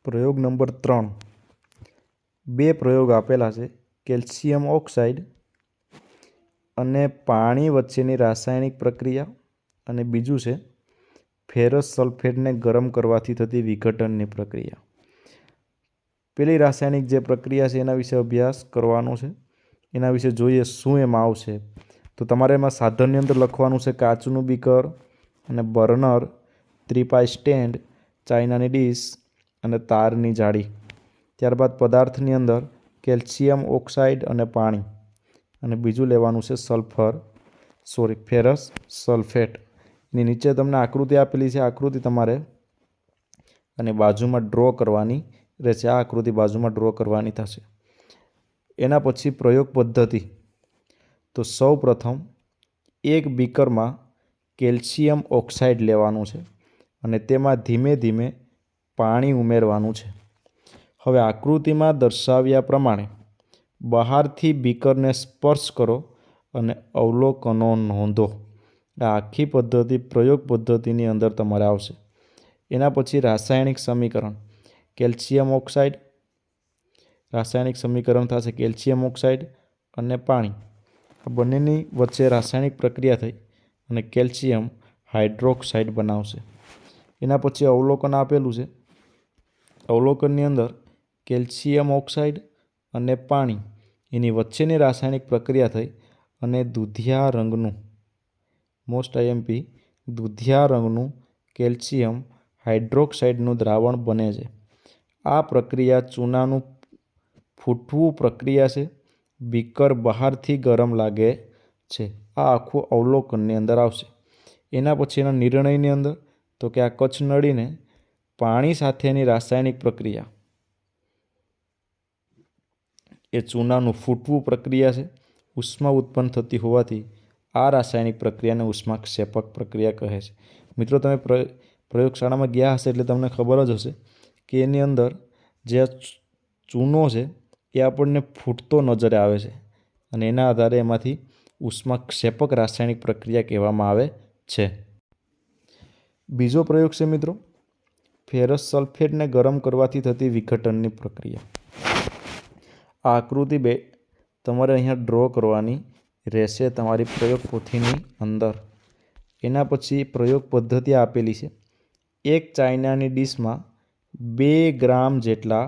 પ્રયોગ નંબર 3 બે પ્રયોગ આપેલા છે. કેલ્શિયમ ઓક્સાઇડ અને પાણી વચ્ચેની રાસાયણિક પ્રક્રિયા અને બીજું છે ફેરસ સલ્ફેટને ગરમ કરવાથી થતી વિઘટનની પ્રક્રિયા. પેલી રાસાયણિક જે પ્રક્રિયા છે એના વિશે અભ્યાસ કરવાનો છે. એના વિશે જોઈએ શું એમાં આવશે. તો તમારે એમાં સાધનની અંદર લખવાનું છે કાચનું બીકર અને બર્નર, ત્રિપાઈ સ્ટેન્ડ, ચાઇનાની ડીશ અને તારની જાળી. ત્યારબાદ પદાર્થની અંદર કેલ્શિયમ ઓક્સાઇડ અને પાણી અને બીજું લેવાનું છે ફેરસ સલ્ફેટ. એની નીચે તમને આકૃતિ આપેલી છે. આકૃતિ તમારે અને બાજુમાં ડ્રો કરવાની રહેશે. આ આકૃતિ બાજુમાં ડ્રો કરવાની થશે. એના પછી પ્રયોગ પદ્ધતિ. તો સૌ પ્રથમ એક બીકરમાં કેલ્શિયમ ઓક્સાઇડ લેવાનું છે અને તેમાં ધીમે ધીમે પાણી ઉમેરવાનું છે. હવે આકૃતિમાં દર્શાવ્યા પ્રમાણે બહારથી બીકરને સ્પર્શ કરો અને અવલોકનો નોંધો. આ આખી પદ્ધતિ પ્રયોગ પદ્ધતિની અંદર તમારે આવશે. એના પછી રાસાયણિક સમીકરણ કેલ્શિયમ ઓક્સાઇડ. રાસાયણિક સમીકરણ થશે કેલ્શિયમ ઓક્સાઇડ અને પાણી. આ બંનેની વચ્ચે રાસાયણિક પ્રક્રિયા થઈ અને કેલ્શિયમ હાઇડ્રોક્સાઇડ બનાવશે. એના પછી અવલોકન આપેલું છે. અવલોકનની અંદર કેલ્શિયમ ઓક્સાઇડ અને પાણી એની વચ્ચેની રાસાયણિક પ્રક્રિયા થઈ અને દૂધિયા રંગનું દૂધિયા રંગનું કેલ્શિયમ હાઇડ્રોક્સાઇડનું દ્રાવણ બને છે. આ પ્રક્રિયા ચૂનાનું ફૂટવું પ્રક્રિયા છે. બીકર બહારથી ગરમ લાગે છે. આ આખું અવલોકનની અંદર આવશે. એના પછી એના નિર્ણયની અંદર તો કે આ કચ્છનળીને પાણી સાથેની રાસાયણિક પ્રક્રિયા એ ચૂનાનું ફૂટવું પ્રક્રિયા છે. ઉષ્મા ઉત્પન્ન થતી હોવાથી આ રાસાયણિક પ્રક્રિયાને ઉષ્માક્ષેપક પ્રક્રિયા કહે છે. મિત્રો, તમે પ્રયોગશાળામાં ગયા હશે એટલે તમને ખબર જ હશે કે એની અંદર જે ચૂનો છે એ આપણને ફૂટતો નજરે આવે છે અને એના આધારે એમાંથી ઉષ્માક્ષેપક રાસાયણિક પ્રક્રિયા કહેવામાં આવે છે. બીજો પ્રયોગ છે મિત્રો ફેરસ સલ્ફેટને ગરમ કરવાથી થતી વિઘટનની પ્રક્રિયા. આ આકૃતિ તમારે અહીંયા ડ્રો કરવાની રહેશે તમારી પ્રયોગ પોથીની અંદર. એના પછી પ્રયોગ પદ્ધતિ આપેલી છે. એક ચાઇનાની ડીશમાં 2 ગ્રામ જેટલા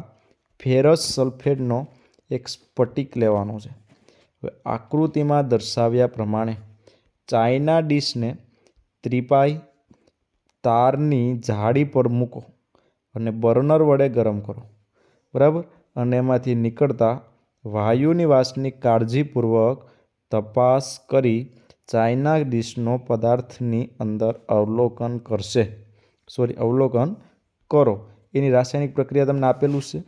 ફેરસ સલ્ફેટનો એક સ્ફટિક લેવાનો છે. હવે આકૃતિમાં દર્શાવ્યા પ્રમાણે ચાઇના ડીશને ત્રિપાઈ તારની જાળી પર મૂકો અને બર્નર વડે ગરમ કરો. બરાબર. અને એમાંથી નીકળતા વાયુની વાસની કાળજીપૂર્વક તપાસ કરી ચાઇના ડીશનો પદાર્થની અંદર અવલોકન કરો. એની રાસાયણિક પ્રક્રિયા તમને આપેલું છે.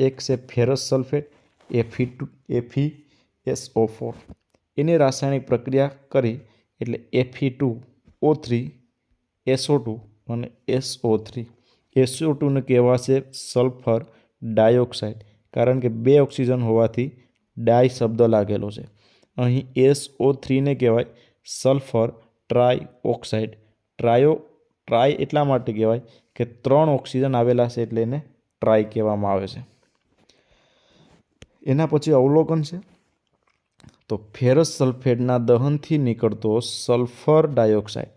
એક છે ફેરસ સલ્ફેટ FeSO4. એની રાસાયણિક પ્રક્રિયા કરી એટલે Fe2O3 SO2 અને SO3. SO2ને કહેવાશે સલ્ફર ડાયોક્સાઇડ, કારણ કે 2 ઓક્સિજન હોવાથી ડાય શબ્દ લાગેલો છે. અહીં SO3ને કહેવાય સલ્ફર ટ્રાયઓક્સાઇડ. ટ્રાય એટલા માટે કહેવાય કે 3 ઓક્સિજન આવેલા છે એટલે એને ટ્રાય કહેવામાં આવે છે. એના પછી અવલોકન છે. તો ફેરસ સલ્ફેટના દહનથી નીકળતો સલ્ફર ડાયોક્સાઇડ.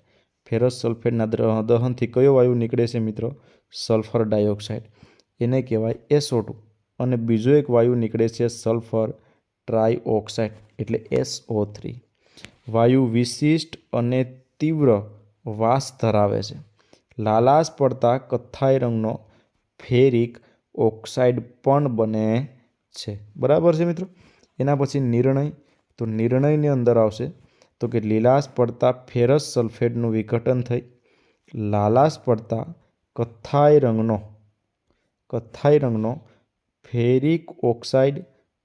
ફેરસ સલ્ફેટના દહનથી કયો વાયુ નીકળે છે મિત્રો? Sulphur dioxide. એને કહેવાય SO2. અને બીજો એક વાયુ નીકળે છે સલ્ફર ટ્રાયઓક્સાઇડ એટલે SO3. વાયુ વિશિષ્ટ અને તીવ્ર વાસ ધરાવે છે. લાલાશ પડતા કથ્થાઈ રંગનો ફેરિક ઓક્સાઇડ પણ બને છે. બરાબર છે મિત્રો. એના પછી નિર્ણય. તો નિર્ણયની અંદર આવશે તો કે લીલાશ પડતા ફેરસ સલ્ફેટનું વિઘટન થઈ લાલાશ પડતા કથ્થાઈ રંગનો ફેરિક ઓક્સાઇડ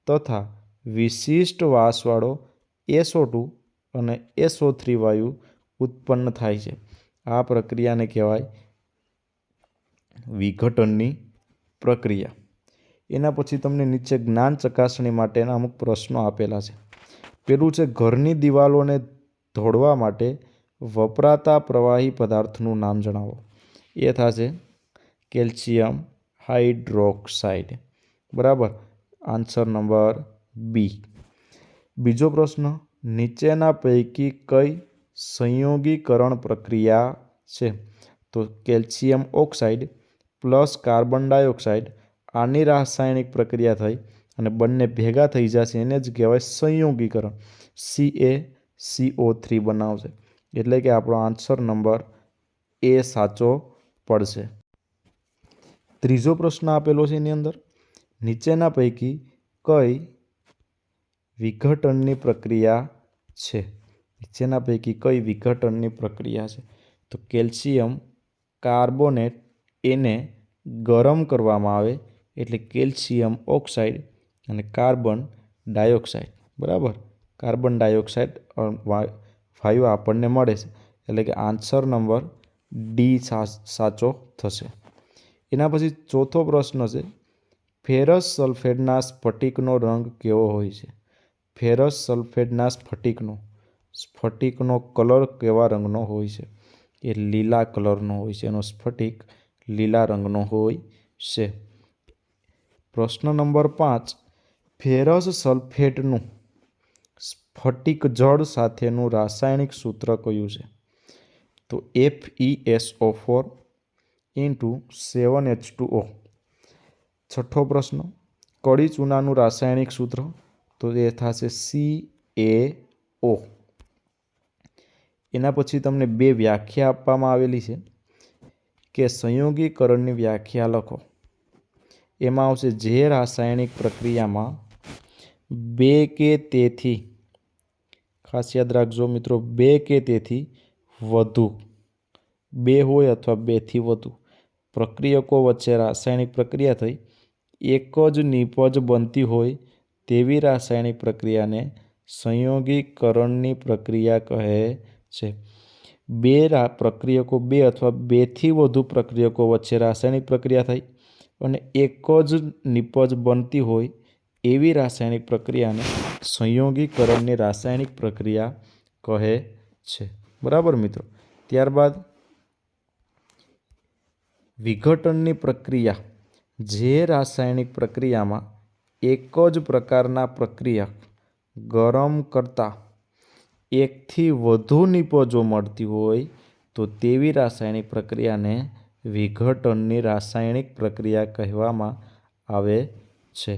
તથા વિશિષ્ટ વાસવાળો SO2 અને SO3 વાયુ ઉત્પન્ન થાય છે. આ પ્રક્રિયાને કહેવાય વિઘટનની પ્રક્રિયા. એના પછી તમને નીચે જ્ઞાન ચકાસણી માટેના અમુક પ્રશ્નો આપેલા છે. પેલું છે ઘરની દિવાલોને ધોળવા માટે વપરાતા પ્રવાહી પદાર્થનું નામ જણાવો. એ થશે કેલ્શિયમ હાઇડ્રોક્સાઇડ. બરાબર, આન્સર નંબર બી. બીજો પ્રશ્ન, નીચેના પૈકી કઈ સંયોગીકરણ પ્રક્રિયા છે? તો calcium oxide plus carbon dioxide, આની રાસાયણિક પ્રક્રિયા થઈ અને બંને ભેગા થઈ જશે, એને જ કહેવાય સંયોગીકરણ. CaCO3 બનાવશે. એટલે કે આપણો આન્સર નંબર એ સાચો પડશે. ત્રીજો પ્રશ્ન આપેલો છે એની અંદર, નીચેના પૈકી કઈ વિઘટનની પ્રક્રિયા છે? નીચેના પૈકી કઈ વિઘટનની પ્રક્રિયા છે? તો કેલ્શિયમ કાર્બોનેટ એને ગરમ કરવામાં આવે એટલે કેલ્શિયમ ઓક્સાઇડ અને કાર્બન ડાયોક્સાઇડ. બરાબર, કાર્બન ડાયોક્સાઇડ વાયુ આપણને મળે છે. એટલે કે આન્સર નંબર ડી સાચો થશે. એના પછી ચોથો પ્રશ્ન છે, ફેરસ સલ્ફેટના સ્ફટિકનો રંગ કેવો હોય છે? ફેરસ સલ્ફેટના સ્ફટિકનો કલર કેવા રંગનો હોય છે? એ લીલા કલરનો હોય છે. એનો સ્ફટિક લીલા રંગનો હોય છે. પ્રશ્ન નંબર 5, ફેરસ સલ્ફેટનું સ્ફટિક જળ સાથેનું રાસાયણિક સૂત્ર કયું છે? તો FeSO4 7H2O. છઠ્ઠો પ્રશ્ન, કડી ચૂનાનું રાસાયણિક સૂત્ર? તો એ થશે CaO. એના પછી તમને બે વ્યાખ્યા આપવામાં આવેલી છે કે સંયોગીકરણની વ્યાખ્યા લખો. એમાં આવશે જે રાસાયણિક પ્રક્રિયામાં બે કે તેથી, ખાસ યાદ રાખજો મિત્રો, બે કે તેથી વધુ, બે હોય અથવા બેથી વધુ પ્રક્રિયકો વચ્ચે રાસાયણિક પ્રક્રિયા થઈ એક જ નિપજ બનતી હોય તેવી રાસાયણિક પ્રક્રિયાને સંયોગીકરણની પ્રક્રિયા કહે છે. બે પ્રક્રિયકો, બે અથવા બેથી વધુ પ્રક્રિયકો વચ્ચે રાસાયણિક પ્રક્રિયા થઈ અને એક જ નિપજ બનતી હોય એવી રાસાયણિક પ્રક્રિયાને સંયોગીકરણની રાસાયણિક પ્રક્રિયા કહે છે. બરાબર મિત્રો. ત્યારબાદ વિઘટનની પ્રક્રિયા, જે રાસાયણિક પ્રક્રિયામાં એક જ પ્રકારના પ્રક્રિયક ગરમ કરતા એકથી વધુ નિપજો મળતી હોય તો તેવી રાસાયણિક પ્રક્રિયાને વિઘટનની રાસાયણિક પ્રક્રિયા કહેવામાં આવે છે.